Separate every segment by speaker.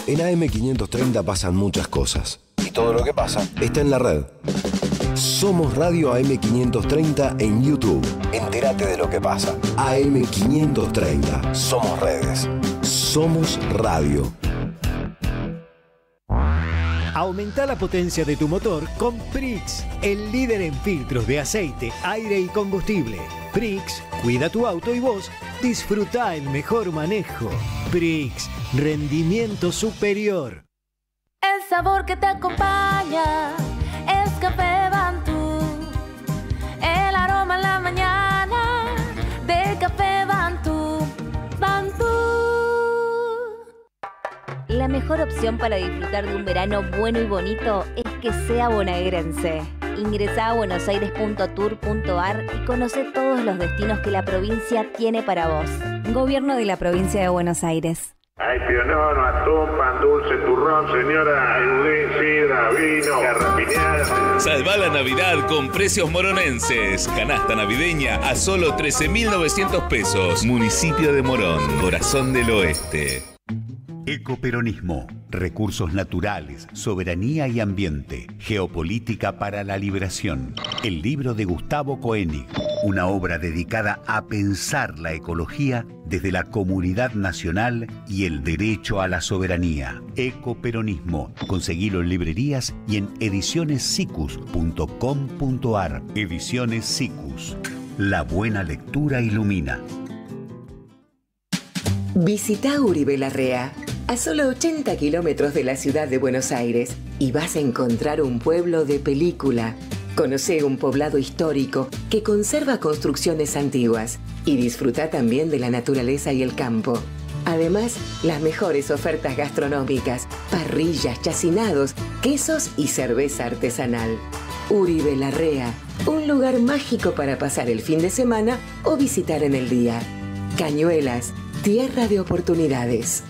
Speaker 1: En AM530 pasan muchas cosas. Y todo lo que pasa está en la red. Somos Radio AM530 en YouTube. Entérate de lo que pasa. AM530. Somos redes. Somos radio.
Speaker 2: Aumenta la potencia de tu motor con Prix, el líder en filtros de aceite, aire y combustible. Prix, cuida tu auto y vos disfruta el mejor manejo. Prix, rendimiento superior.
Speaker 3: El sabor que te acompaña es Café Bantú. El aroma en la mañana de Café Bantú. Bantú. La mejor opción para disfrutar de un verano bueno y bonito es que sea bonaerense. Ingresá a buenosaires.tour.ar y conoce todos los destinos que la provincia tiene para vos. Gobierno de la Provincia de Buenos Aires.
Speaker 4: Hay pionono, atún, pan dulce, turrón, señora, ayudín, sidra, vino, garrapiñada.
Speaker 5: Salva la Navidad con precios moronenses. Canasta navideña a solo 13.900 pesos. Municipio de Morón, corazón del oeste.
Speaker 6: Ecoperonismo, recursos naturales, soberanía y ambiente, geopolítica para la liberación. El libro de Gustavo Koenig, una obra dedicada a pensar la ecología desde la comunidad nacional y el derecho a la soberanía. Ecoperonismo, conseguilo en librerías y en edicionessicus.com.ar. Ediciones Sicus, la buena lectura ilumina.
Speaker 7: Visita Uribe Larrea, a solo 80 kilómetros de la ciudad de Buenos Aires, y vas a encontrar un pueblo de película. Conoce un poblado histórico que conserva construcciones antiguas y disfruta también de la naturaleza y el campo. Además, las mejores ofertas gastronómicas, parrillas, chacinados, quesos y cerveza artesanal. Uribe Larrea, un lugar mágico para pasar el fin de semana o visitar en el día. Cañuelas, tierra de oportunidades.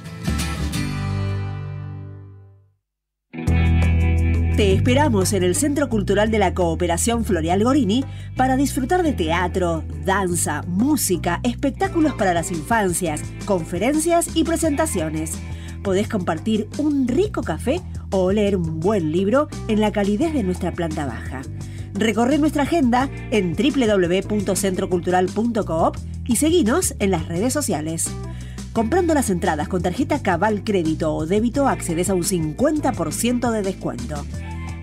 Speaker 8: Te esperamos en el Centro Cultural de la Cooperación Floreal Gorini para disfrutar de teatro, danza, música, espectáculos para las infancias, conferencias y presentaciones. Podés compartir un rico café o leer un buen libro en la calidez de nuestra planta baja. Recorre nuestra agenda en www.centrocultural.coop y seguinos en las redes sociales. Comprando las entradas con tarjeta Cabal Crédito o Débito accedes a un 50% de descuento.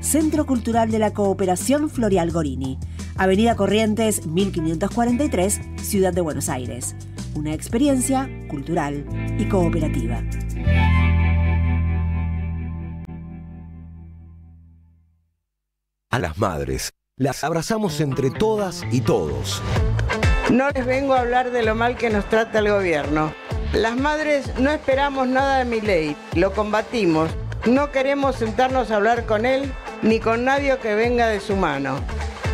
Speaker 8: Centro Cultural de la Cooperación Floreal Gorini, Avenida Corrientes 1543, Ciudad de Buenos Aires. Una experiencia cultural y cooperativa.
Speaker 1: A las madres, las abrazamos entre todas y todos.
Speaker 9: No les vengo a hablar de lo mal que nos trata el gobierno. Las madres no esperamos nada de Milei, lo combatimos. No queremos sentarnos a hablar con él ni con nadie que venga de su mano.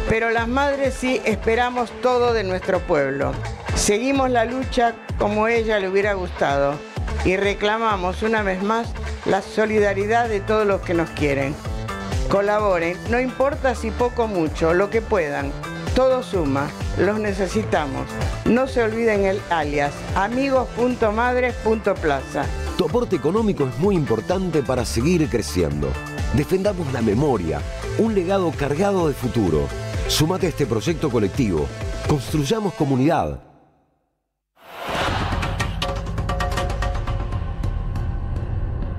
Speaker 9: Pero las madres sí esperamos todo de nuestro pueblo. Seguimos la lucha como ella le hubiera gustado y reclamamos una vez más la solidaridad de todos los que nos quieren. Colaboren, no importa si poco o mucho, lo que puedan. Todo suma, los necesitamos. No se olviden el alias, amigos.madres.plaza.
Speaker 1: Tu aporte económico es muy importante para seguir creciendo. Defendamos la memoria, un legado cargado de futuro. Súmate a este proyecto colectivo. Construyamos comunidad.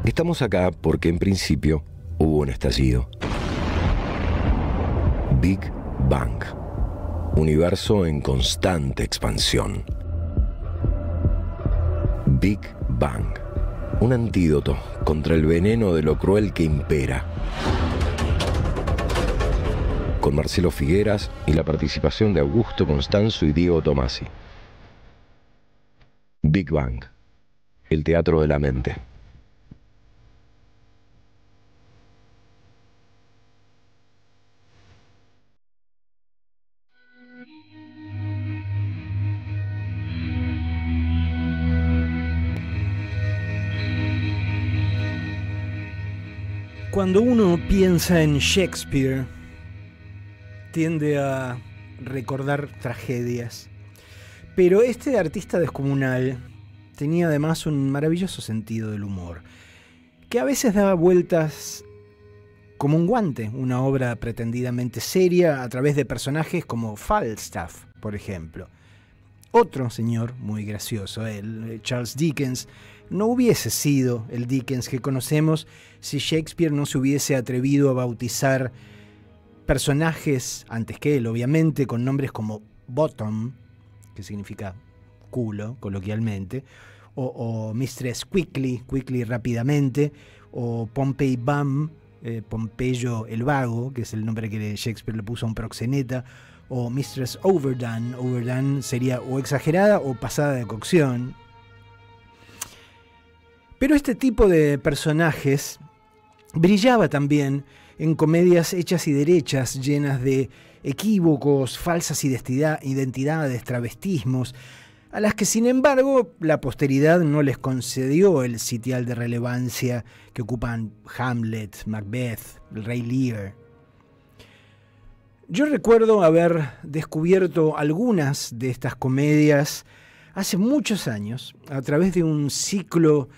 Speaker 1: Estamos acá porque en principio hubo un estallido. Big Bang. Universo en constante expansión. Big Bang. Un antídoto contra el veneno de lo cruel que impera. Con Marcelo Figueras y la participación de Augusto Constanzo y Diego Tomasi. Big Bang. El teatro de la mente.
Speaker 10: Cuando uno piensa en Shakespeare, tiende a recordar tragedias. Pero este artista descomunal tenía además un maravilloso sentido del humor, que a veces daba vueltas como un guante, una obra pretendidamente seria a través de personajes como Falstaff, por ejemplo. Otro señor muy gracioso, Charles Dickens, no hubiese sido el Dickens que conocemos si Shakespeare no se hubiese atrevido a bautizar personajes, antes que él obviamente, con nombres como Bottom, que significa culo coloquialmente, o Mistress Quickly rápidamente, o Pompey Bum, Pompeyo el Vago, que es el nombre que Shakespeare le puso a un proxeneta, o Mistress Overdone sería o exagerada o pasada de cocción. Pero este tipo de personajes brillaba también en comedias hechas y derechas, llenas de equívocos, falsas identidades, travestismos, a las que sin embargo la posteridad no les concedió el sitial de relevancia que ocupan Hamlet, Macbeth, el Rey Lear. Yo recuerdo haber descubierto algunas de estas comedias hace muchos años a través de un ciclo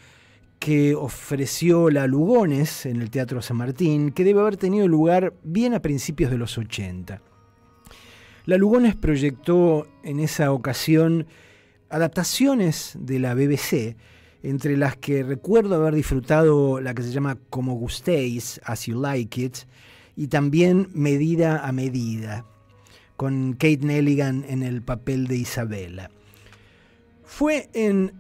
Speaker 10: que ofreció la Lugones en el Teatro San Martín, que debe haber tenido lugar bien a principios de los 80. La Lugones proyectó en esa ocasión adaptaciones de la BBC, entre las que recuerdo haber disfrutado la que se llama Como Gustéis, As You Like It, y también Medida a Medida, con Kate Nelligan en el papel de Isabela. Fue en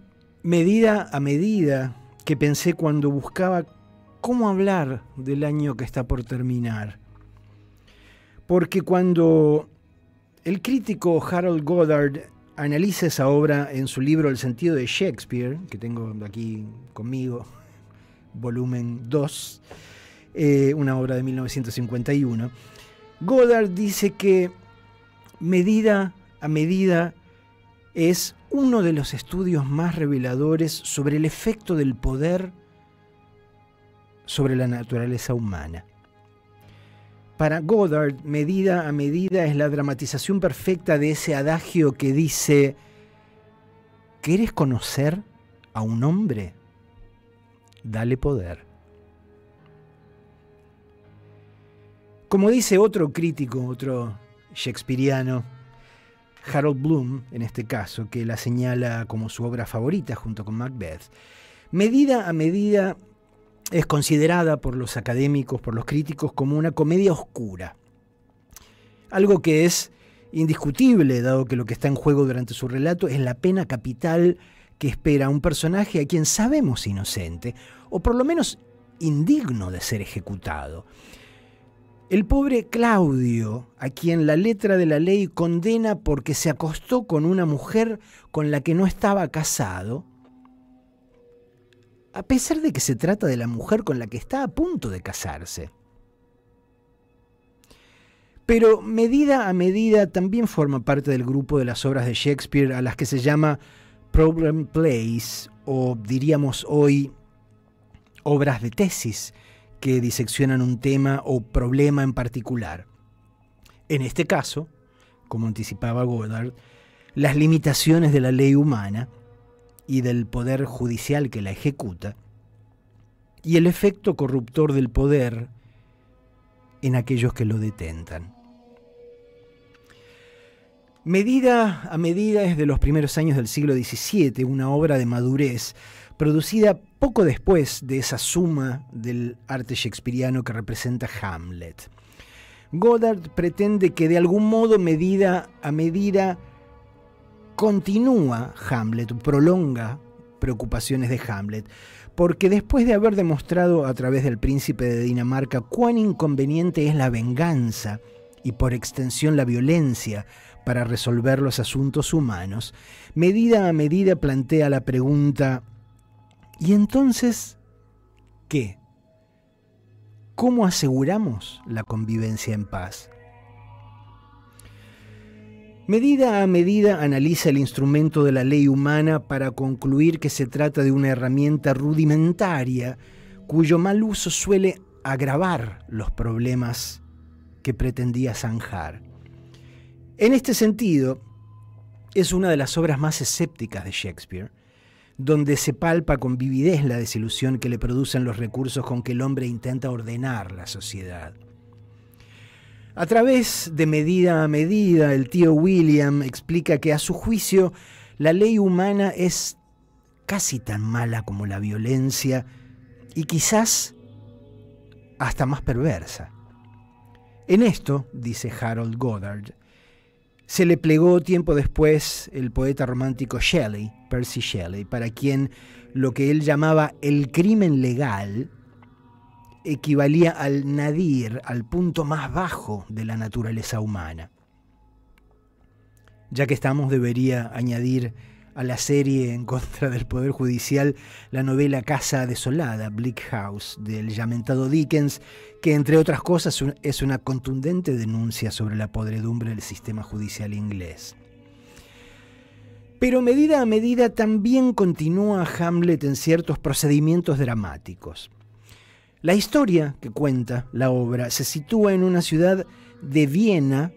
Speaker 10: Medida a Medida que pensé cuando buscaba cómo hablar del año que está por terminar. Porque cuando el crítico Harold Goddard analiza esa obra en su libro El sentido de Shakespeare, que tengo aquí conmigo, volumen 2, una obra de 1951, Goddard dice que Medida a Medida es uno de los estudios más reveladores sobre el efecto del poder sobre la naturaleza humana. Para Goddard, Medida a Medida es la dramatización perfecta de ese adagio que dice: ¿querés conocer a un hombre? Dale poder. Como dice otro crítico, otro shakespeariano, Harold Bloom, en este caso, que la señala como su obra favorita junto con Macbeth, Medida a Medida es considerada por los académicos, por los críticos, como una comedia oscura. Algo que es indiscutible, dado que lo que está en juego durante su relato es la pena capital que espera a un personaje a quien sabemos inocente, o por lo menos indigno de ser ejecutado. El pobre Claudio, a quien la letra de la ley condena porque se acostó con una mujer con la que no estaba casado, a pesar de que se trata de la mujer con la que está a punto de casarse. Pero Medida a Medida también forma parte del grupo de las obras de Shakespeare a las que se llama problem plays, o diríamos hoy obras de tesis, que diseccionan un tema o problema en particular. En este caso, como anticipaba Goddard, las limitaciones de la ley humana y del poder judicial que la ejecuta, y el efecto corruptor del poder en aquellos que lo detentan. Medida a Medida es de los primeros años del siglo XVII, una obra de madurez, producida poco después de esa suma del arte shakespeariano que representa Hamlet. Goddard pretende que de algún modo Medida a Medida continúa Hamlet, prolonga preocupaciones de Hamlet, porque después de haber demostrado a través del príncipe de Dinamarca cuán inconveniente es la venganza y por extensión la violencia para resolver los asuntos humanos, Medida a Medida plantea la pregunta: ¿y entonces qué? ¿Cómo aseguramos la convivencia en paz? Medida a Medida analiza el instrumento de la ley humana para concluir que se trata de una herramienta rudimentaria cuyo mal uso suele agravar los problemas que pretendía zanjar. En este sentido, es una de las obras más escépticas de Shakespeare, donde se palpa con vividez la desilusión que le producen los recursos con que el hombre intenta ordenar la sociedad. A través de Medida a Medida, el tío William explica que a su juicio la ley humana es casi tan mala como la violencia y quizás hasta más perversa. En esto, dice Harold Goddard, se le plegó tiempo después el poeta romántico Shelley, Percy Shelley, para quien lo que él llamaba el crimen legal equivalía al nadir, al punto más bajo de la naturaleza humana. Ya que estamos, debería añadir a la serie en contra del Poder Judicial la novela Casa Desolada, Bleak House, del ya mentado Dickens, que entre otras cosas es una contundente denuncia sobre la podredumbre del sistema judicial inglés. Pero Medida a Medida también continúa Hamlet en ciertos procedimientos dramáticos. La historia que cuenta la obra se sitúa en una ciudad de Viena,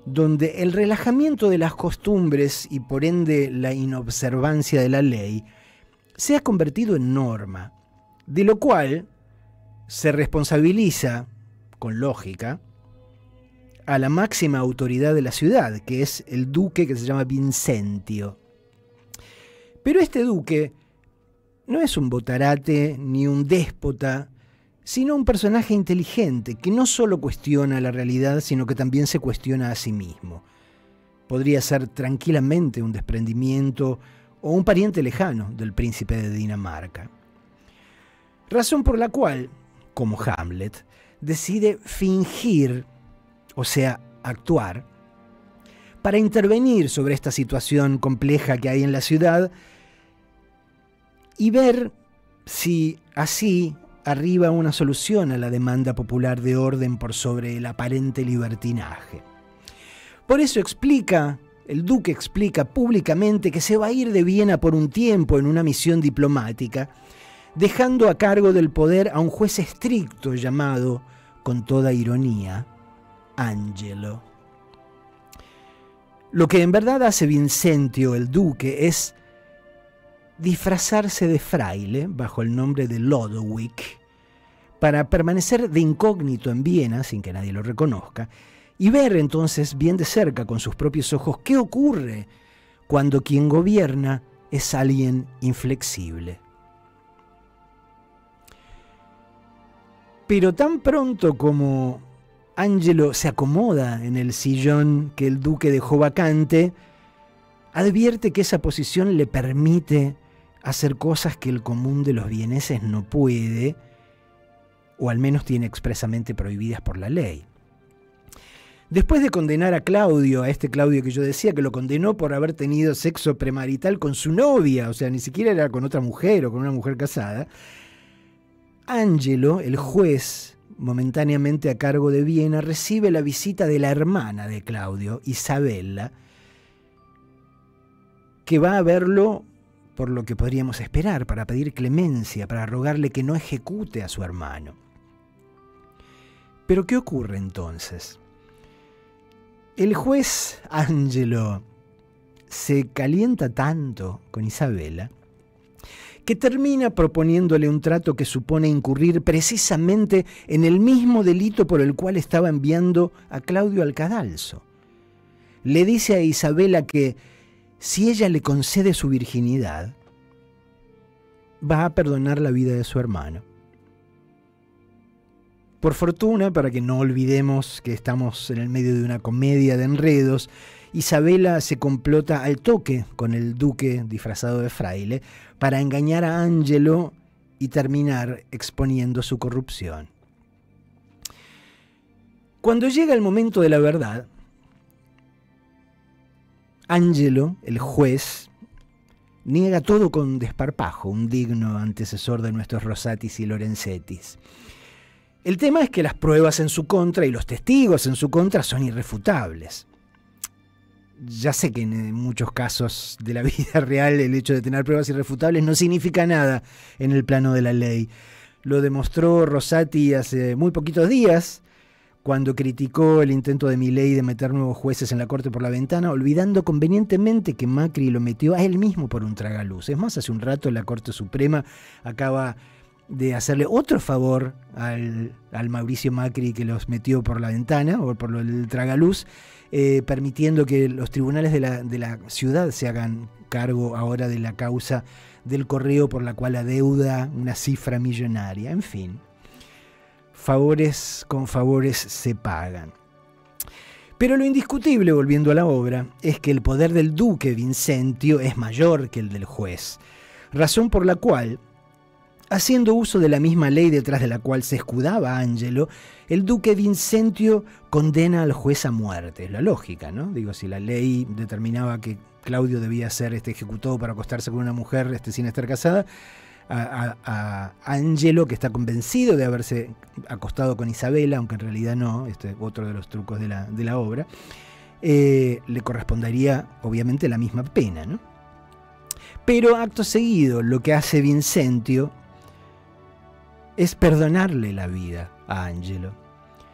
Speaker 10: donde el relajamiento de las costumbres y por ende la inobservancia de la ley se ha convertido en norma, de lo cual se responsabiliza, con lógica, a la máxima autoridad de la ciudad, que es el duque que se llama Vincentio. Pero este duque no es un botarate ni un déspota, sino un personaje inteligente que no solo cuestiona la realidad, sino que también se cuestiona a sí mismo. Podría ser tranquilamente un desprendimiento o un pariente lejano del príncipe de Dinamarca. Razón por la cual, como Hamlet, decide fingir, o sea, actuar, para intervenir sobre esta situación compleja que hay en la ciudad y ver si así arriba una solución a la demanda popular de orden por sobre el aparente libertinaje. Por eso el duque explica públicamente que se va a ir de Viena por un tiempo en una misión diplomática, dejando a cargo del poder a un juez estricto llamado, con toda ironía, Angelo. Lo que en verdad hace Vincentio el duque es disfrazarse de fraile bajo el nombre de Lodowick para permanecer de incógnito en Viena sin que nadie lo reconozca y ver entonces bien de cerca con sus propios ojos qué ocurre cuando quien gobierna es alguien inflexible. Pero tan pronto como Angelo se acomoda en el sillón que el duque dejó vacante, advierte que esa posición le permite hacer cosas que el común de los vieneses no puede, o al menos tiene expresamente prohibidas por la ley. Después de condenar a Claudio, a este Claudio que yo decía, que lo condenó por haber tenido sexo premarital con su novia, o sea, ni siquiera era con otra mujer o con una mujer casada, Angelo, el juez momentáneamente a cargo de Viena, recibe la visita de la hermana de Claudio, Isabella, que va a verlo por lo que podríamos esperar, para pedir clemencia, para rogarle que no ejecute a su hermano. Pero ¿qué ocurre entonces? El juez Angelo se calienta tanto con Isabella que termina proponiéndole un trato que supone incurrir precisamente en el mismo delito por el cual estaba enviando a Claudio al cadalso. Le dice a Isabella que si ella le concede su virginidad, va a perdonar la vida de su hermano. Por fortuna, para que no olvidemos que estamos en el medio de una comedia de enredos, Isabella se complota al toque con el duque disfrazado de fraile para engañar a Angelo y terminar exponiendo su corrupción. Cuando llega el momento de la verdad, Angelo, el juez, niega todo con desparpajo, un digno antecesor de nuestros Rosatis y Lorenzettis. El tema es que las pruebas en su contra y los testigos en su contra son irrefutables. Ya sé que en muchos casos de la vida real el hecho de tener pruebas irrefutables no significa nada en el plano de la ley. Lo demostró Rosati hace muy poquitos días, cuando criticó el intento de Milei de meter nuevos jueces en la Corte por la ventana, olvidando convenientemente que Macri lo metió a él mismo por un tragaluz. Es más, hace un rato la Corte Suprema acaba de hacerle otro favor al Mauricio Macri, que los metió por la ventana o por el tragaluz, permitiendo que los tribunales de la ciudad se hagan cargo ahora de la causa del correo por la cual adeuda una cifra millonaria. En fin, favores con favores se pagan. Pero lo indiscutible, volviendo a la obra, es que el poder del duque Vincentio es mayor que el del juez, razón por la cual, haciendo uso de la misma ley detrás de la cual se escudaba Angelo, el duque Vincentio condena al juez a muerte. Es la lógica, ¿no? Digo, si la ley determinaba que Claudio debía ser ejecutado para acostarse con una mujer sin estar casada, a Angelo, que está convencido de haberse acostado con Isabela, aunque en realidad no, este es otro de los trucos de la obra, le correspondería obviamente la misma pena, ¿no? Pero acto seguido, lo que hace Vincentio es perdonarle la vida a Angelo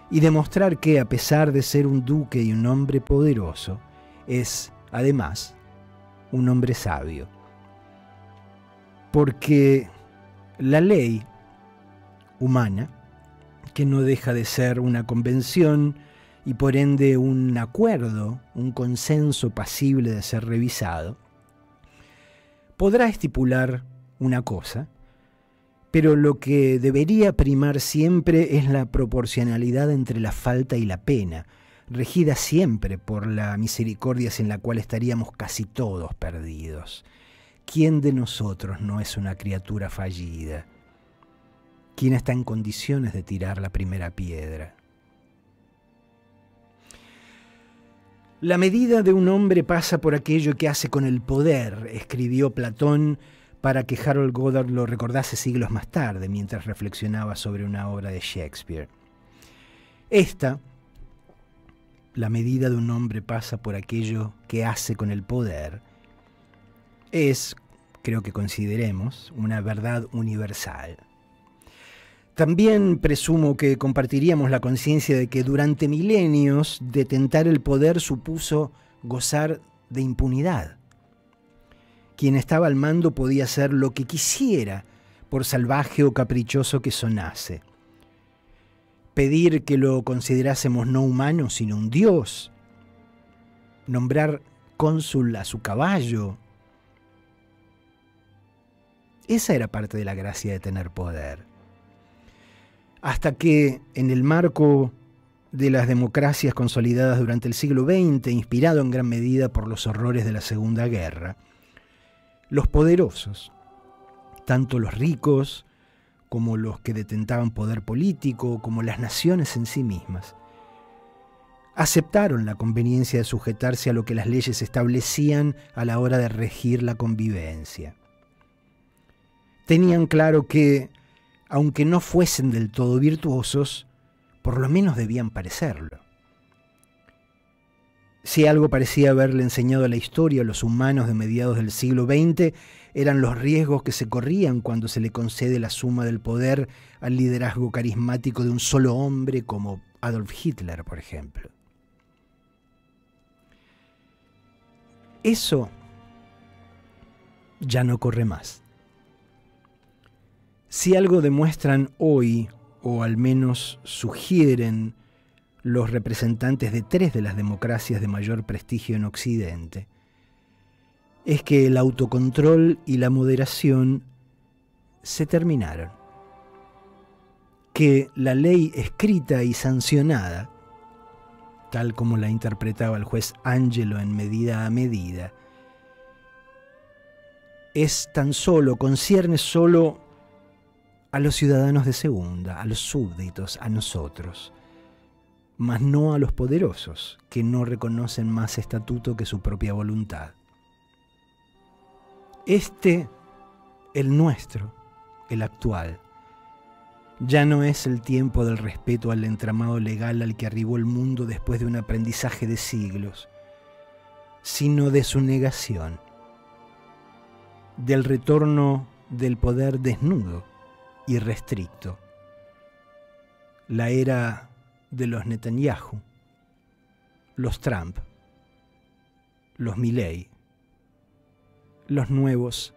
Speaker 10: y demostrar que, a pesar de ser un duque y un hombre poderoso, es, además, un hombre sabio. Porque la ley humana, que no deja de ser una convención y por ende un acuerdo, un consenso pasible de ser revisado, podrá estipular una cosa, pero lo que debería primar siempre es la proporcionalidad entre la falta y la pena, regida siempre por la misericordia sin la cual estaríamos casi todos perdidos. ¿Quién de nosotros no es una criatura fallida? ¿Quién está en condiciones de tirar la primera piedra? La medida de un hombre pasa por aquello que hace con el poder, escribió Platón para que Harold Goddard lo recordase siglos más tarde, mientras reflexionaba sobre una obra de Shakespeare. Esta, la medida de un hombre pasa por aquello que hace con el poder, es, creo que consideremos, una verdad universal. También presumo que compartiríamos la conciencia de que durante milenios detentar el poder supuso gozar de impunidad. Quien estaba al mando podía hacer lo que quisiera, por salvaje o caprichoso que sonase. Pedir que lo considerásemos no humano, sino un dios. Nombrar cónsul a su caballo. Esa era parte de la gracia de tener poder. Hasta que, en el marco de las democracias consolidadas durante el siglo XX, inspirado en gran medida por los horrores de la Segunda Guerra, los poderosos, tanto los ricos como los que detentaban poder político, como las naciones en sí mismas, aceptaron la conveniencia de sujetarse a lo que las leyes establecían a la hora de regir la convivencia. Tenían claro que, aunque no fuesen del todo virtuosos, por lo menos debían parecerlo. Si algo parecía haberle enseñado a la historia a los humanos de mediados del siglo XX, eran los riesgos que se corrían cuando se le concede la suma del poder al liderazgo carismático de un solo hombre como Adolf Hitler, por ejemplo. Eso ya no corre más. Si algo demuestran hoy, o al menos sugieren los representantes de 3 de las democracias de mayor prestigio en Occidente, es que el autocontrol y la moderación se terminaron. Que la ley escrita y sancionada, tal como la interpretaba el juez Angelo en Medida a Medida, concierne solo a los ciudadanos de segunda, a los súbditos, a nosotros, mas no a los poderosos, que no reconocen más estatuto que su propia voluntad. El nuestro, el actual, ya no es el tiempo del respeto al entramado legal al que arribó el mundo después de un aprendizaje de siglos, sino de su negación, del retorno del poder desnudo y restricto. La era de los Netanyahu, los Trump, los Milei, los nuevos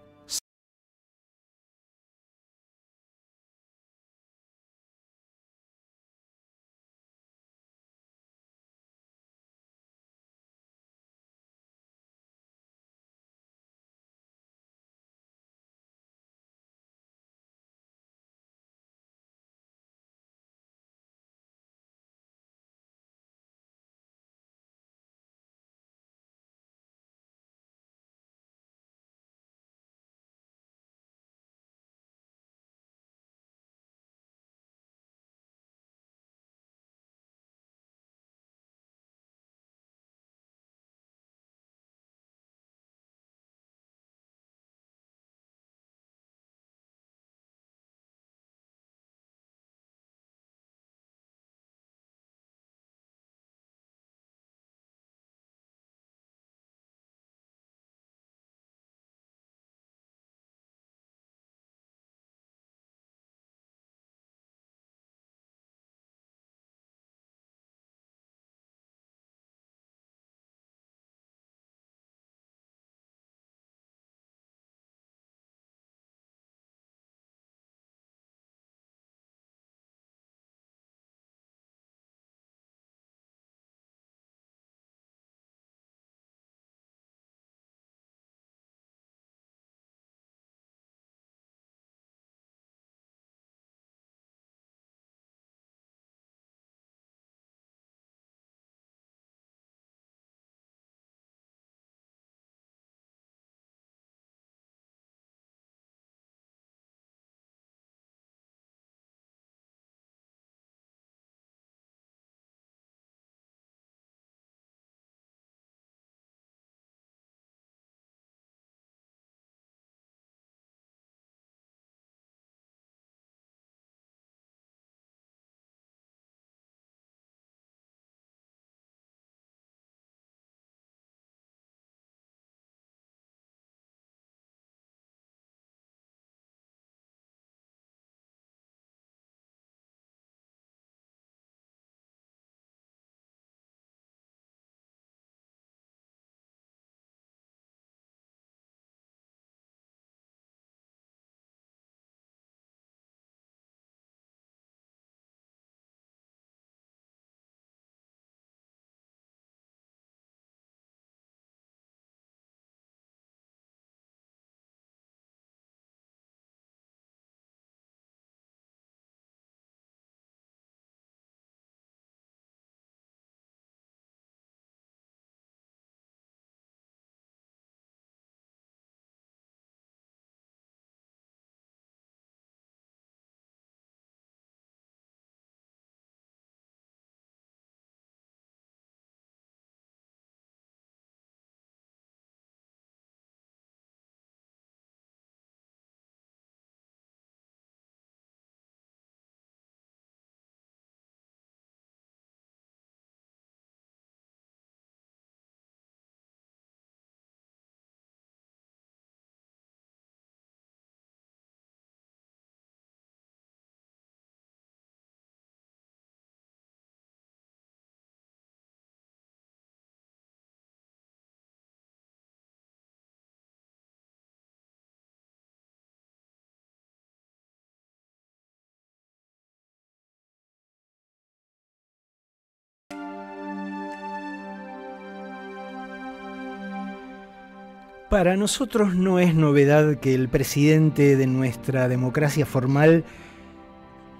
Speaker 10: Para nosotros no es novedad que el presidente de nuestra democracia formal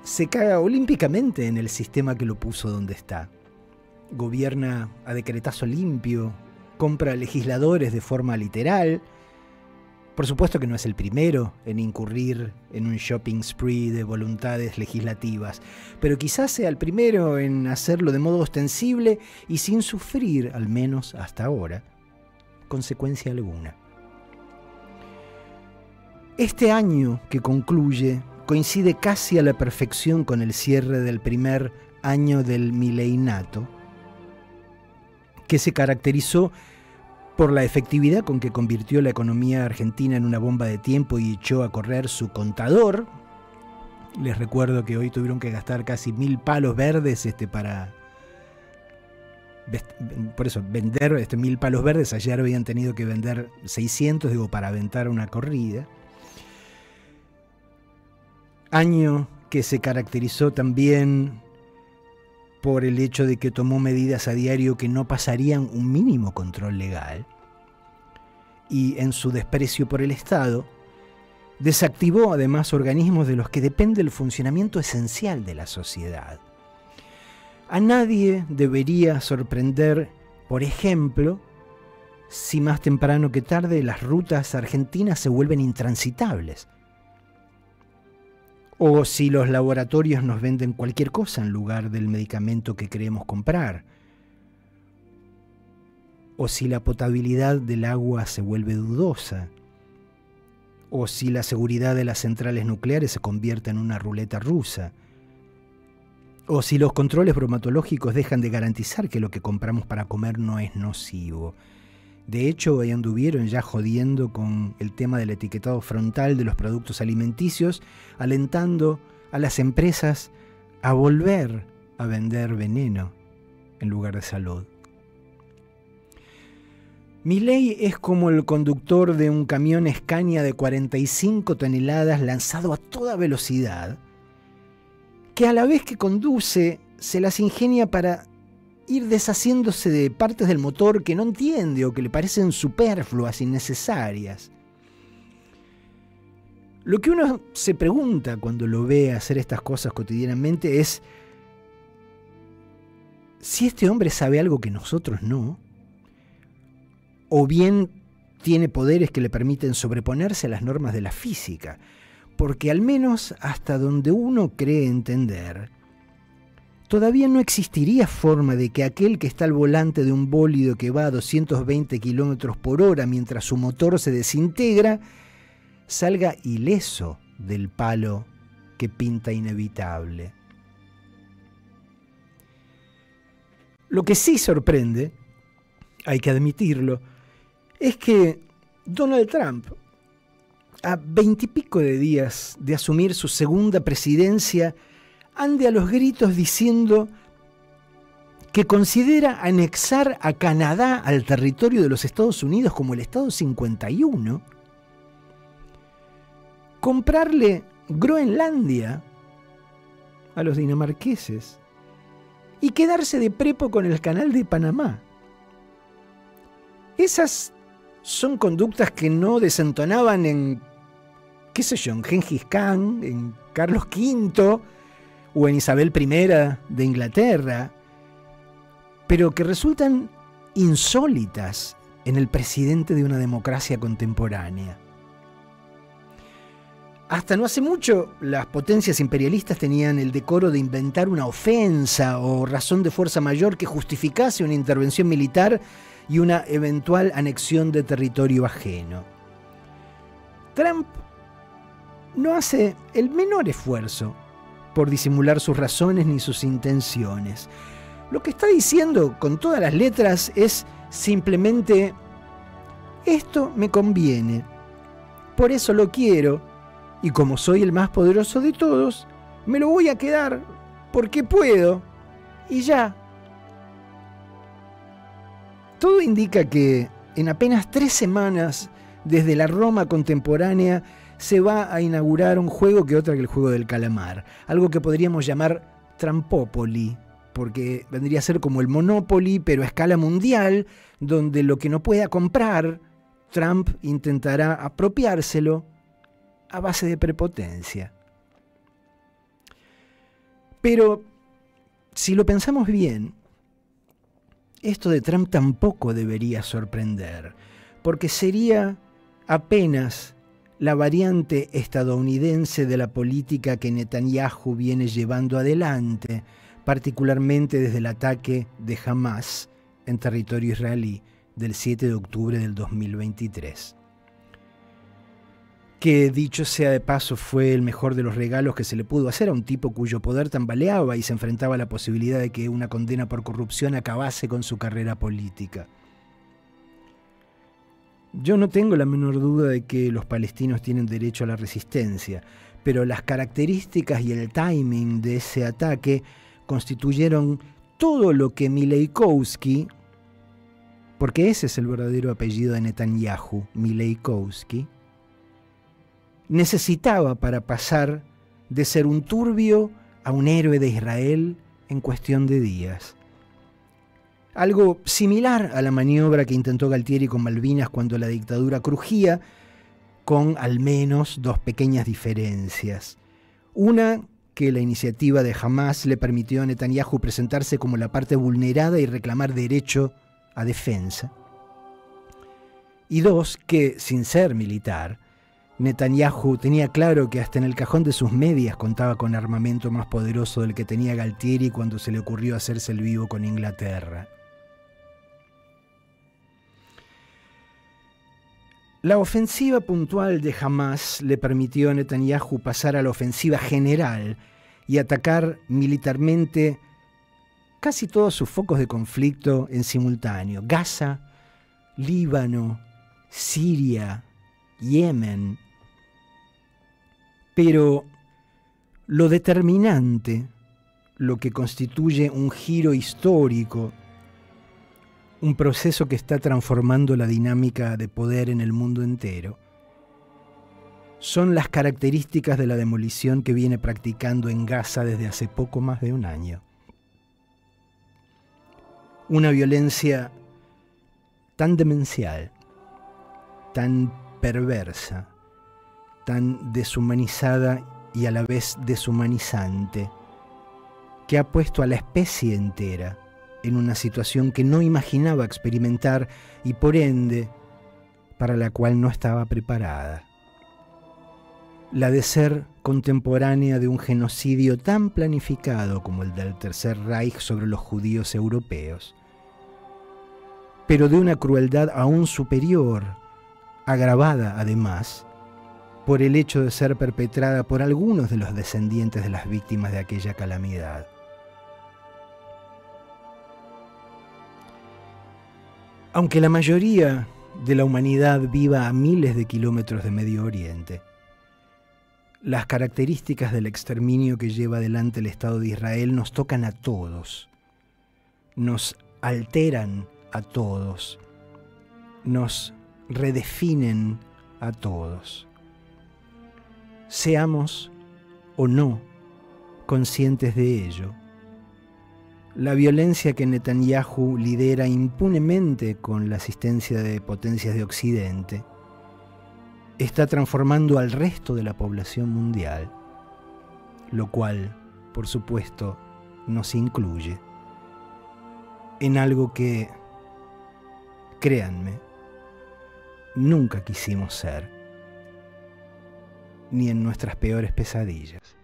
Speaker 10: se caga olímpicamente en el sistema que lo puso donde está. Gobierna a decretazo limpio, compra legisladores de forma literal. Por supuesto que no es el primero en incurrir en un shopping spree de voluntades legislativas, pero quizás sea el primero en hacerlo de modo ostensible y sin sufrir, al menos hasta ahora, consecuencia alguna. Este año que concluye coincide casi a la perfección con el cierre del primer año del mileinato, que se caracterizó por la efectividad con que convirtió la economía argentina en una bomba de tiempo y echó a correr su contador, Les recuerdo que hoy tuvieron que gastar casi 1000 palos verdes por eso, vender 1000 palos verdes. Ayer habían tenido que vender 600, para aventar una corrida. Año que se caracterizó también por el hecho de que tomó medidas a diario que no pasarían un mínimo control legal. Y en su desprecio por el Estado, desactivó además organismos de los que depende el funcionamiento esencial de la sociedad. A nadie debería sorprender, por ejemplo, si más temprano que tarde las rutas argentinas se vuelven intransitables, o si los laboratorios nos venden cualquier cosa en lugar del medicamento que creemos comprar, o si la potabilidad del agua se vuelve dudosa, o si la seguridad de las centrales nucleares se convierte en una ruleta rusa, o si los controles bromatológicos dejan de garantizar que lo que compramos para comer no es nocivo. De hecho, ahí anduvieron ya jodiendo con el tema del etiquetado frontal de los productos alimenticios, alentando a las empresas a volver a vender veneno en lugar de salud. Milei es como el conductor de un camión Scania de 45 toneladas lanzado a toda velocidad, que a la vez que conduce se las ingenia para ir deshaciéndose de partes del motor que no entiende o que le parecen superfluas, innecesarias. Lo que uno se pregunta cuando lo ve hacer estas cosas cotidianamente es si este hombre sabe algo que nosotros no, o bien tiene poderes que le permiten sobreponerse a las normas de la física, porque al menos hasta donde uno cree entender, todavía no existiría forma de que aquel que está al volante de un bólido que va a 220 kilómetros por hora mientras su motor se desintegra, salga ileso del palo que pinta inevitable. Lo que sí sorprende, hay que admitirlo, es que Donald Trump, a 20 y pico de días de asumir su segunda presidencia, ande a los gritos diciendo que considera anexar a Canadá al territorio de los Estados Unidos como el Estado 51, comprarle Groenlandia a los dinamarqueses y quedarse de prepo con el Canal de Panamá. Esas son conductas que no desentonaban en, qué sé yo, en Gengis Khan, en Carlos V o en Isabel I de Inglaterra, pero que resultan insólitas en el presidente de una democracia contemporánea. Hasta no hace mucho, las potencias imperialistas tenían el decoro de inventar una ofensa o razón de fuerza mayor que justificase una intervención militar y una eventual anexión de territorio ajeno. Trump no hace el menor esfuerzo por disimular sus razones ni sus intenciones. Lo que está diciendo con todas las letras es simplemente: esto me conviene, por eso lo quiero, y como soy el más poderoso de todos, me lo voy a quedar porque puedo, y ya. Todo indica que en apenas 3 semanas, desde la Roma contemporánea, se va a inaugurar un juego que otra que el juego del calamar. Algo que podríamos llamar Trumpópoli, porque vendría a ser como el Monopoly, pero a escala mundial, donde lo que no pueda comprar, Trump intentará apropiárselo a base de prepotencia. Pero, si lo pensamos bien, esto de Trump tampoco debería sorprender, porque sería apenas la variante estadounidense de la política que Netanyahu viene llevando adelante, particularmente desde el ataque de Hamas en territorio israelí del 7 de octubre del 2023. Que, dicho sea de paso, fue el mejor de los regalos que se le pudo hacer a un tipo cuyo poder tambaleaba y se enfrentaba a la posibilidad de que una condena por corrupción acabase con su carrera política. Yo no tengo la menor duda de que los palestinos tienen derecho a la resistencia, pero las características y el timing de ese ataque constituyeron todo lo que Mileikowski, porque ese es el verdadero apellido de Netanyahu, Mileikowski, necesitaba para pasar de ser un turbio a un héroe de Israel en cuestión de días. Algo similar a la maniobra que intentó Galtieri con Malvinas cuando la dictadura crujía, con al menos dos pequeñas diferencias. Una, que la iniciativa de Hamás le permitió a Netanyahu presentarse como la parte vulnerada y reclamar derecho a defensa. Y dos, que, sin ser militar, Netanyahu tenía claro que hasta en el cajón de sus medias contaba con armamento más poderoso del que tenía Galtieri cuando se le ocurrió hacerse el vivo con Inglaterra. La ofensiva puntual de Hamás le permitió a Netanyahu pasar a la ofensiva general y atacar militarmente casi todos sus focos de conflicto en simultáneo: Gaza, Líbano, Siria, Yemen. Pero lo determinante, lo que constituye un giro histórico, un proceso que está transformando la dinámica de poder en el mundo entero, son las características de la demolición que viene practicando en Gaza desde hace poco más de un año. Una violencia tan demencial, tan perversa, tan deshumanizada y a la vez deshumanizante, que ha puesto a la especie entera en una situación que no imaginaba experimentar y por ende para la cual no estaba preparada. La de ser contemporánea de un genocidio tan planificado como el del Tercer Reich sobre los judíos europeos, pero de una crueldad aún superior, agravada además por el hecho de ser perpetrada por algunos de los descendientes de las víctimas de aquella calamidad. Aunque la mayoría de la humanidad viva a miles de kilómetros de Medio Oriente, las características del exterminio que lleva adelante el Estado de Israel nos tocan a todos, nos alteran a todos, nos redefinen a todos. Seamos o no conscientes de ello, la violencia que Netanyahu lidera impunemente con la asistencia de potencias de Occidente está transformando al resto de la población mundial, lo cual, por supuesto, nos incluye en algo que, créanme, nunca quisimos ser, ni en nuestras peores pesadillas.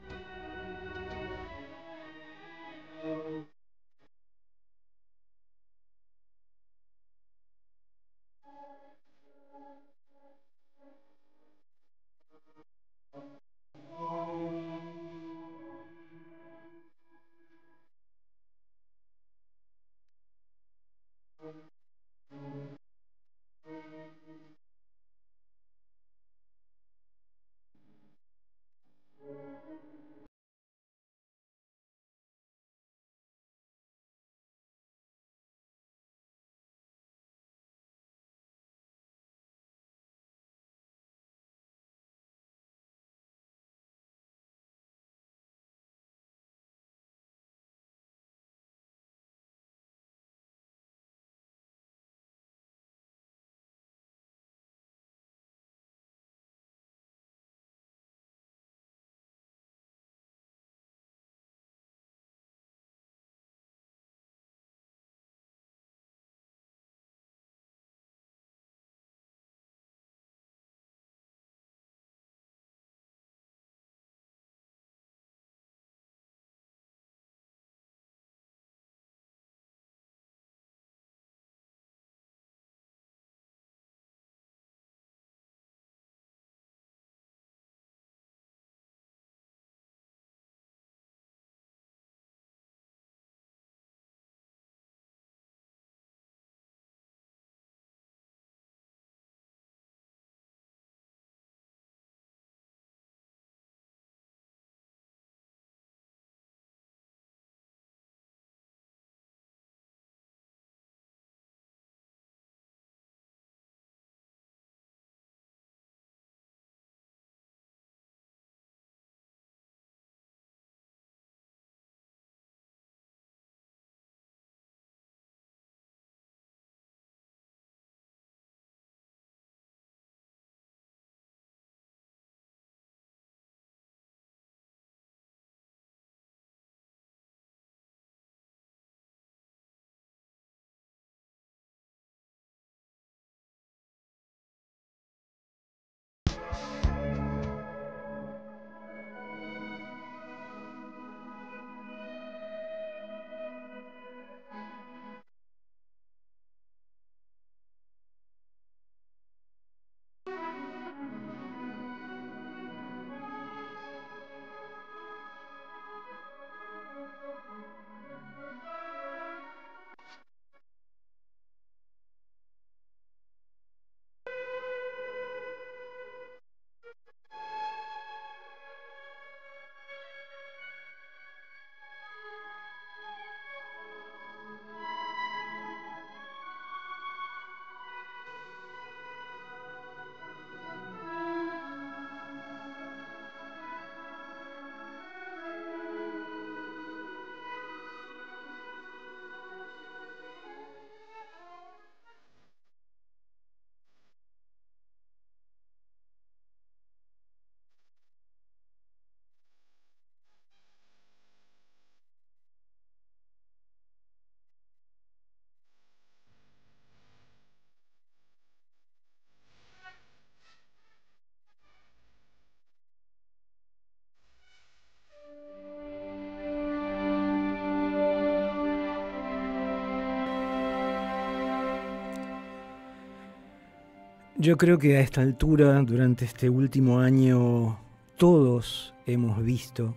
Speaker 10: Yo creo que a esta altura, durante este último año, todos hemos visto,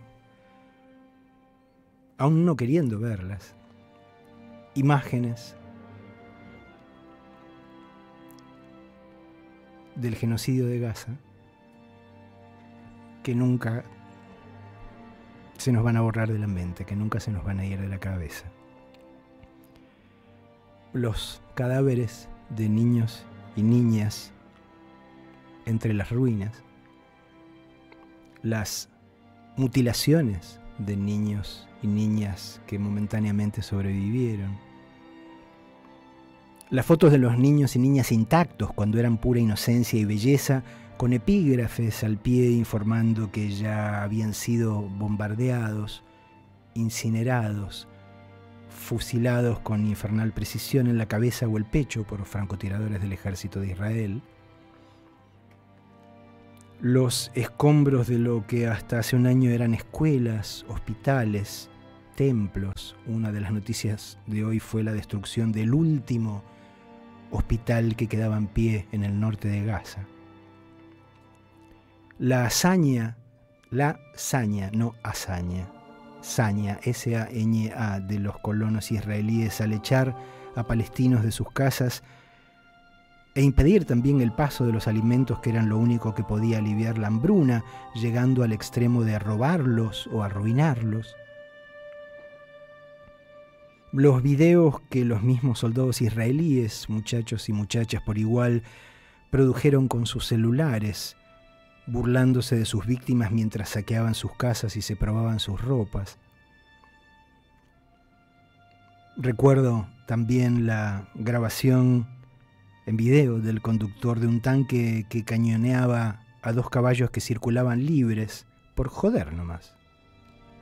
Speaker 10: aún no queriendo verlas, imágenes del genocidio de Gaza que nunca se nos van a borrar de la mente, que nunca se nos van a ir de la cabeza. Los cadáveres de niños y niñas entre las ruinas, las mutilaciones de niños y niñas que momentáneamente sobrevivieron, las fotos de los niños y niñas intactos cuando eran pura inocencia y belleza, con epígrafes al pie informando que ya habían sido bombardeados, incinerados, fusilados con infernal precisión en la cabeza o el pecho por francotiradores del ejército de Israel. Los escombros de lo que hasta hace un año eran escuelas, hospitales, templos. Una de las noticias de hoy fue la destrucción del último hospital que quedaba en pie en el norte de Gaza. La hazaña, no hazaña, saña, S-A-Ñ-A, de los colonos israelíes al echar a palestinos de sus casas e impedir también el paso de los alimentos que eran lo único que podía aliviar la hambruna, llegando al extremo de robarlos o arruinarlos. Los videos que los mismos soldados israelíes, muchachos y muchachas por igual, produjeron con sus celulares, burlándose de sus víctimas mientras saqueaban sus casas y se probaban sus ropas. Recuerdo también la grabación en video del conductor de un tanque que cañoneaba a 2 caballos que circulaban libres, por joder nomás,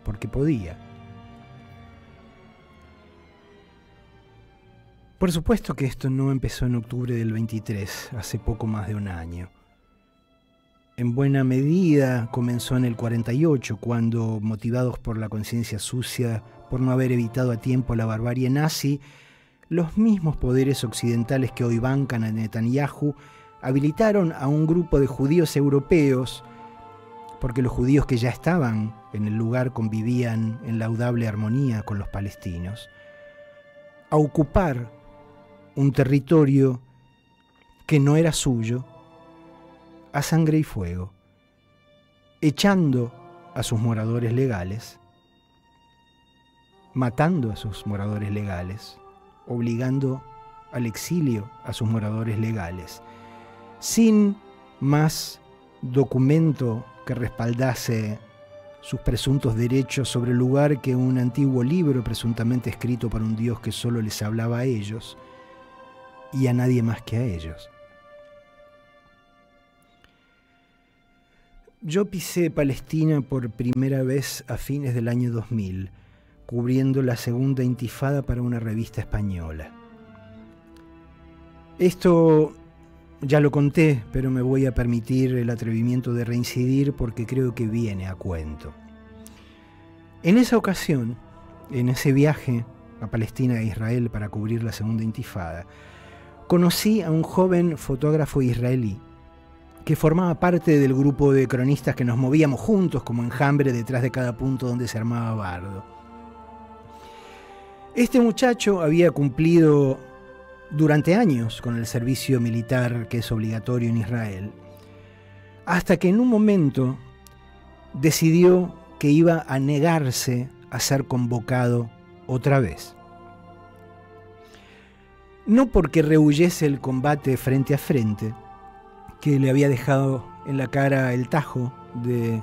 Speaker 10: porque podía. Por supuesto que esto no empezó en octubre del 23, hace poco más de un año. En buena medida comenzó en el 48, cuando, motivados por la conciencia sucia, por no haber evitado a tiempo la barbarie nazi, los mismos poderes occidentales que hoy bancan a Netanyahu habilitaron a un grupo de judíos europeos, porque los judíos que ya estaban en el lugar convivían en laudable armonía con los palestinos, a ocupar un territorio que no era suyo, a sangre y fuego, echando a sus moradores legales, matando a sus moradores legales, obligando al exilio a sus moradores legales, sin más documento que respaldase sus presuntos derechos sobre el lugar que un antiguo libro presuntamente escrito por un Dios que solo les hablaba a ellos y a nadie más que a ellos. Yo pisé Palestina por primera vez a fines del año 2000, cubriendo la segunda intifada para una revista española. Esto ya lo conté, pero me voy a permitir el atrevimiento de reincidir porque creo que viene a cuento. En esa ocasión, en ese viaje a Palestina e Israel para cubrir la segunda intifada, conocí a un joven fotógrafo israelí que formaba parte del grupo de cronistas que nos movíamos juntos como enjambre detrás de cada punto donde se armaba bardo. Este muchacho había cumplido durante años con el servicio militar que es obligatorio en Israel, hasta que en un momento decidió que iba a negarse a ser convocado otra vez. No porque rehuyese el combate frente a frente, que le había dejado en la cara el tajo de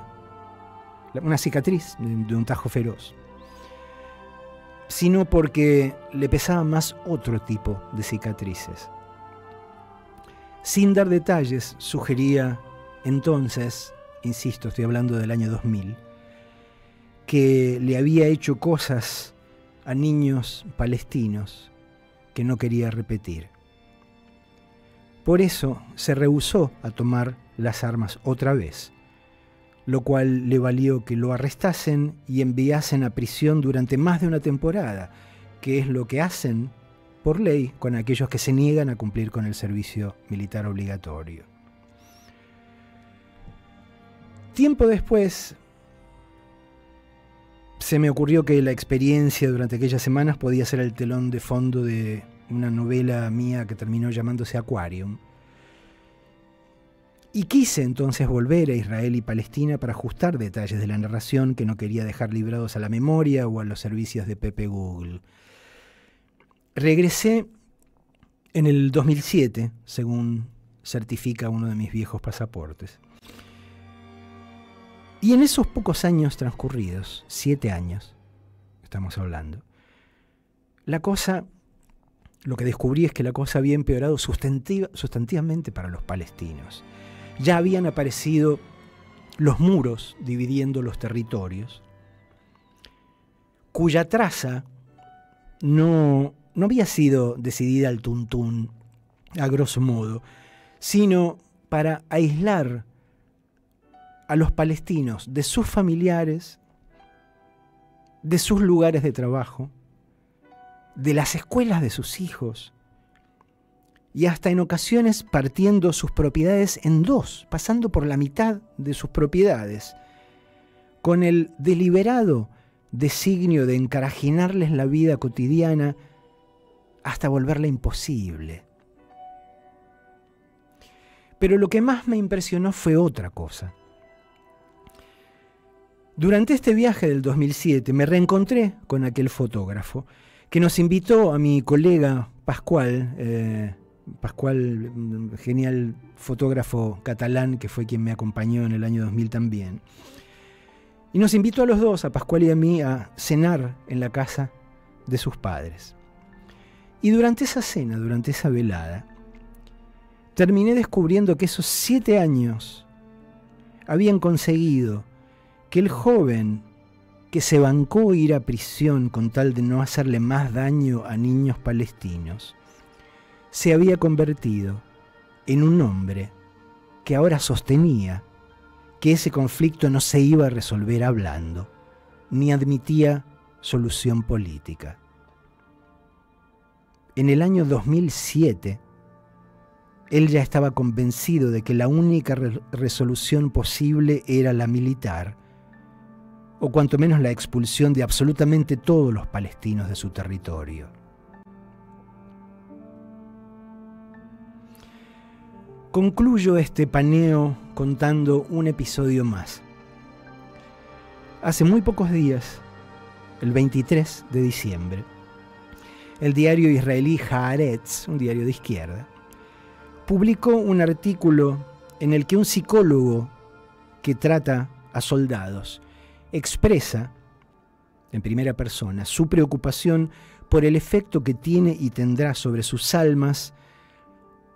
Speaker 10: una cicatriz de un tajo feroz, sino porque le pesaba más otro tipo de cicatrices. Sin dar detalles, sugería entonces, insisto, estoy hablando del año 2000, que le había hecho cosas a niños palestinos que no quería repetir. Por eso se rehusó a tomar las armas otra vez, lo cual le valió que lo arrestasen y enviasen a prisión durante más de una temporada, que es lo que hacen por ley con aquellos que se niegan a cumplir con el servicio militar obligatorio. Tiempo después, se me ocurrió que la experiencia durante aquellas semanas podía ser el telón de fondo de una novela mía que terminó llamándose Aquarium. Y quise entonces volver a Israel y Palestina para ajustar detalles de la narración que no quería dejar librados a la memoria o a los servicios de Pepe Google. Regresé en el 2007, según certifica uno de mis viejos pasaportes. Y en esos pocos años transcurridos, 7 años, estamos hablando, lo que descubrí es que la cosa había empeorado sustantivamente para los palestinos. Ya habían aparecido los muros dividiendo los territorios, cuya traza no había sido decidida al tuntún, a grosso modo, sino para aislar a los palestinos de sus familiares, de sus lugares de trabajo, de las escuelas de sus hijos, y hasta en ocasiones partiendo sus propiedades en dos, pasando por la mitad de sus propiedades, con el deliberado designio de encarajinarles la vida cotidiana hasta volverla imposible. Pero lo que más me impresionó fue otra cosa. Durante este viaje del 2007 me reencontré con aquel fotógrafo que nos invitó a mi colega Pascual, genial fotógrafo catalán que fue quien me acompañó en el año 2000 también. Y nos invitó a los dos, a Pascual y a mí, a cenar en la casa de sus padres. Y durante esa cena, durante esa velada, terminé descubriendo que esos 7 años habían conseguido que el joven que se bancó ir a prisión con tal de no hacerle más daño a niños palestinos, se había convertido en un hombre que ahora sostenía que ese conflicto no se iba a resolver hablando, ni admitía solución política. En el año 2007, él ya estaba convencido de que la única resolución posible era la militar, o cuanto menos la expulsión de absolutamente todos los palestinos de su territorio. Concluyo este paneo contando un episodio más. Hace muy pocos días, el 23 de diciembre, el diario israelí Haaretz, un diario de izquierda, publicó un artículo en el que un psicólogo que trata a soldados expresa, en primera persona, su preocupación por el efecto que tiene y tendrá sobre sus almas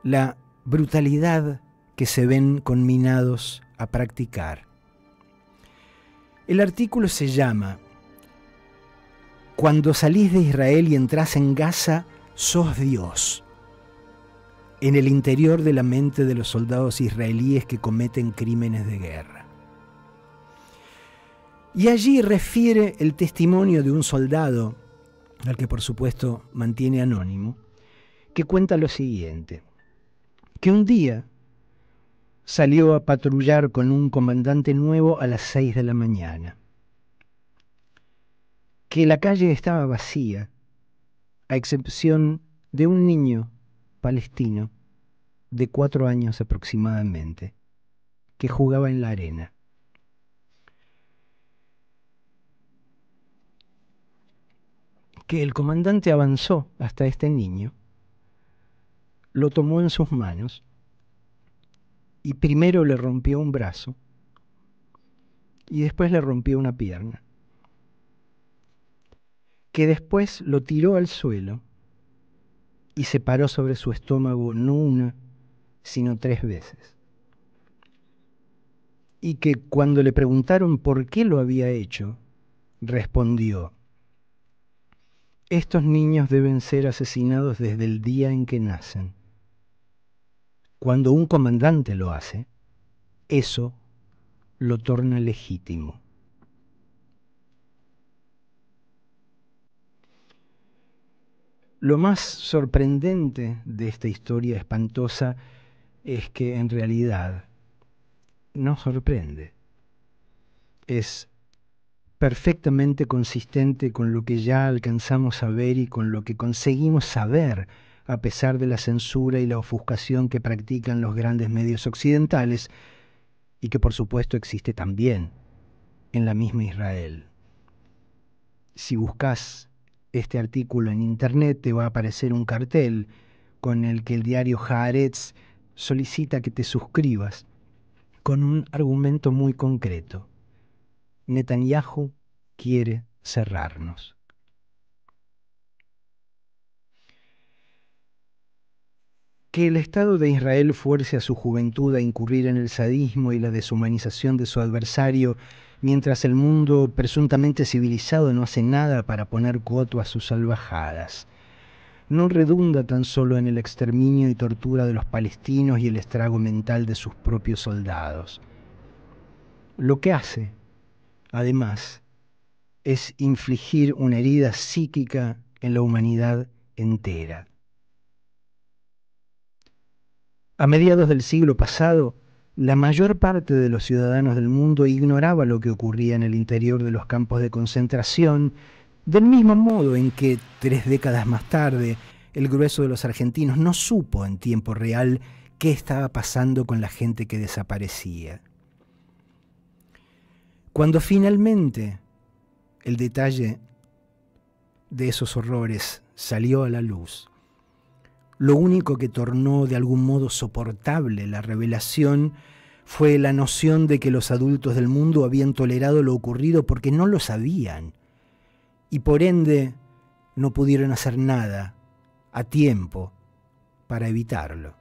Speaker 10: la brutalidad que se ven conminados a practicar. El artículo se llama «Cuando salís de Israel y entrás en Gaza, sos Dios», en el interior de la mente de los soldados israelíes que cometen crímenes de guerra. Y allí refiere el testimonio de un soldado, al que por supuesto mantiene anónimo, que cuenta lo siguiente, que un día salió a patrullar con un comandante nuevo a las 6 de la mañana, que la calle estaba vacía, a excepción de un niño palestino de 4 años aproximadamente, que jugaba en la arena. Que el comandante avanzó hasta este niño, lo tomó en sus manos y primero le rompió un brazo y después le rompió una pierna, que después lo tiró al suelo y se paró sobre su estómago no una, sino 3 veces. Y que cuando le preguntaron por qué lo había hecho, respondió: estos niños deben ser asesinados desde el día en que nacen. Cuando un comandante lo hace, eso lo torna legítimo. Lo más sorprendente de esta historia espantosa es que en realidad no sorprende. Es perfectamente consistente con lo que ya alcanzamos a ver y con lo que conseguimos saber a pesar de la censura y la ofuscación que practican los grandes medios occidentales y que por supuesto existe también en la misma Israel. Si buscas este artículo en internet te va a aparecer un cartel con el que el diario Haaretz solicita que te suscribas con un argumento muy concreto. Netanyahu quiere cerrarnos. Que el Estado de Israel fuerce a su juventud a incurrir en el sadismo y la deshumanización de su adversario, mientras el mundo presuntamente civilizado no hace nada para poner coto a sus salvajadas, no redunda tan solo en el exterminio y tortura de los palestinos y el estrago mental de sus propios soldados. Lo que hace, además, es infligir una herida psíquica en la humanidad entera. A mediados del siglo pasado, la mayor parte de los ciudadanos del mundo ignoraba lo que ocurría en el interior de los campos de concentración, del mismo modo en que 3 décadas más tarde, el grueso de los argentinos no supo en tiempo real qué estaba pasando con la gente que desaparecía. Cuando finalmente el detalle de esos horrores salió a la luz, lo único que tornó de algún modo soportable la revelación fue la noción de que los adultos del mundo habían tolerado lo ocurrido porque no lo sabían y por ende no pudieron hacer nada a tiempo para evitarlo.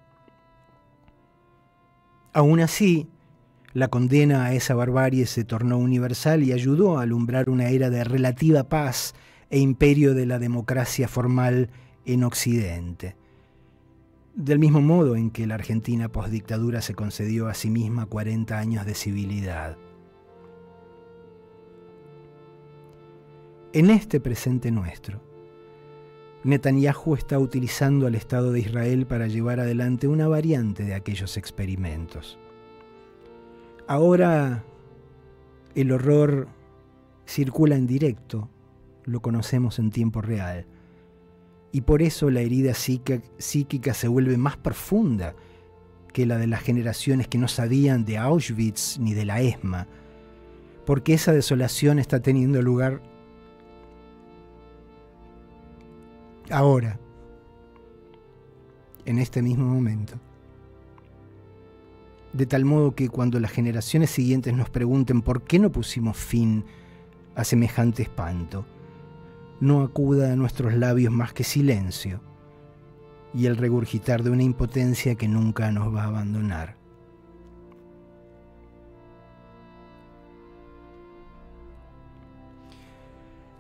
Speaker 10: Aún así, la condena a esa barbarie se tornó universal y ayudó a alumbrar una era de relativa paz e imperio de la democracia formal en Occidente. Del mismo modo en que la Argentina postdictadura se concedió a sí misma 40 años de civilidad. En este presente nuestro, Netanyahu está utilizando al Estado de Israel para llevar adelante una variante de aquellos experimentos. Ahora el horror circula en directo, lo conocemos en tiempo real. Y por eso la herida psíquica se vuelve más profunda que la de las generaciones que no sabían de Auschwitz ni de la ESMA, porque esa desolación está teniendo lugar ahora, en este mismo momento. De tal modo que cuando las generaciones siguientes nos pregunten por qué no pusimos fin a semejante espanto, no acuda a nuestros labios más que silencio y el regurgitar de una impotencia que nunca nos va a abandonar.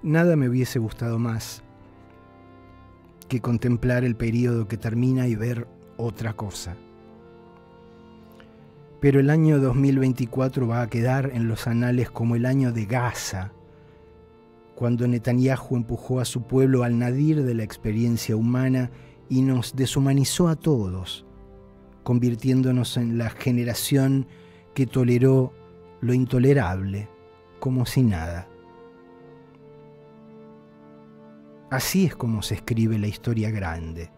Speaker 10: Nada me hubiese gustado más que contemplar el período que termina y ver otra cosa. Pero el año 2024 va a quedar en los anales como el año de Gaza, cuando Netanyahu empujó a su pueblo al nadir de la experiencia humana y nos deshumanizó a todos, convirtiéndonos en la generación que toleró lo intolerable como si nada. Así es como se escribe la historia grande,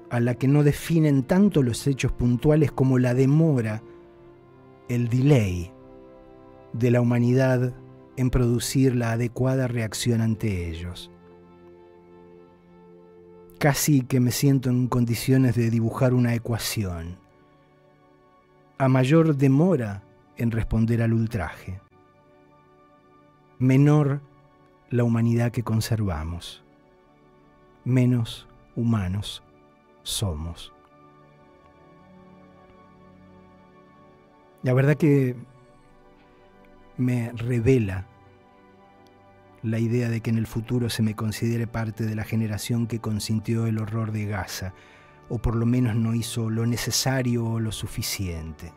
Speaker 10: a la que no definen tanto los hechos puntuales como la demora, el delay de la humanidad en producir la adecuada reacción ante ellos. Casi que me siento en condiciones de dibujar una ecuación. A mayor demora en responder al ultraje, menor la humanidad que conservamos, menos humanos somos. La verdad que me revela la idea de que en el futuro se me considere parte de la generación que consintió el horror de Gaza, o por lo menos no hizo lo necesario o lo suficiente.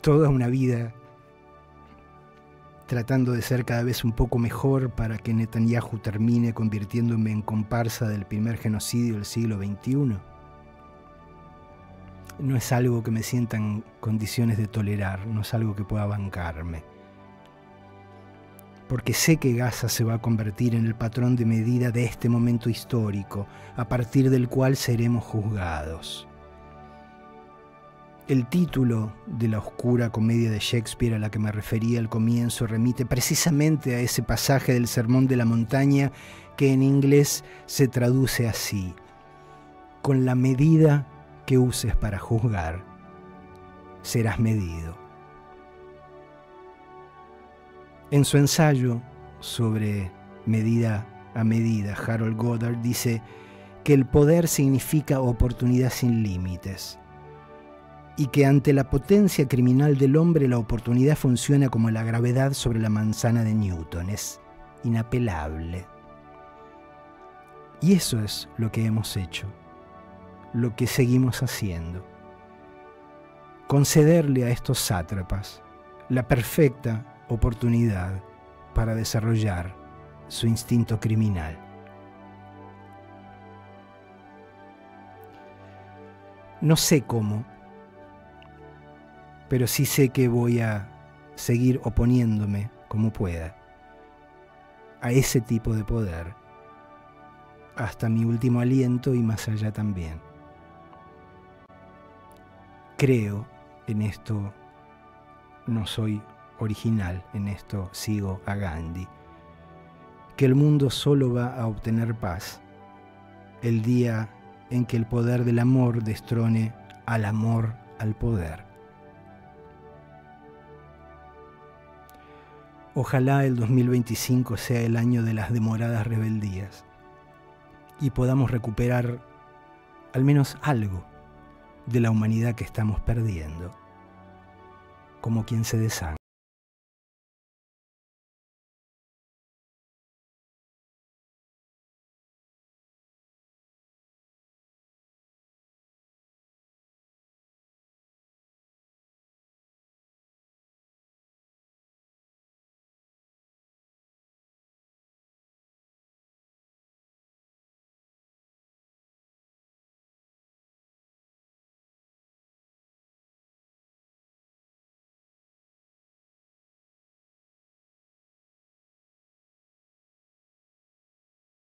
Speaker 10: Toda una vida tratando de ser cada vez un poco mejor para que Netanyahu termine convirtiéndome en comparsa del primer genocidio del siglo XXI. No es algo que me sienta en condiciones de tolerar, no es algo que pueda bancarme. Porque sé que Gaza se va a convertir en el patrón de medida de este momento histórico, a partir del cual seremos juzgados. El título de la oscura comedia de Shakespeare a la que me refería al comienzo remite precisamente a ese pasaje del Sermón de la Montaña que en inglés se traduce así: con la medida que uses para juzgar, serás medido. En su ensayo sobre medida a medida, Harold Goddard dice que el poder significa oportunidad sin límites y que ante la potencia criminal del hombre la oportunidad funciona como la gravedad sobre la manzana de Newton, es inapelable. Y eso es lo que hemos hecho, lo que seguimos haciendo. Concederle a estos sátrapas la perfecta oportunidad para desarrollar su instinto criminal. No sé cómo, pero sí sé que voy a seguir oponiéndome como pueda a ese tipo de poder hasta mi último aliento y más allá también. Creo en esto, no soy original, en esto sigo a Gandhi, que el mundo solo va a obtener paz el día en que el poder del amor destrone al amor al poder. Ojalá el 2025 sea el año de las demoradas rebeldías y podamos recuperar al menos algo de la humanidad que estamos perdiendo, como quien se desangra.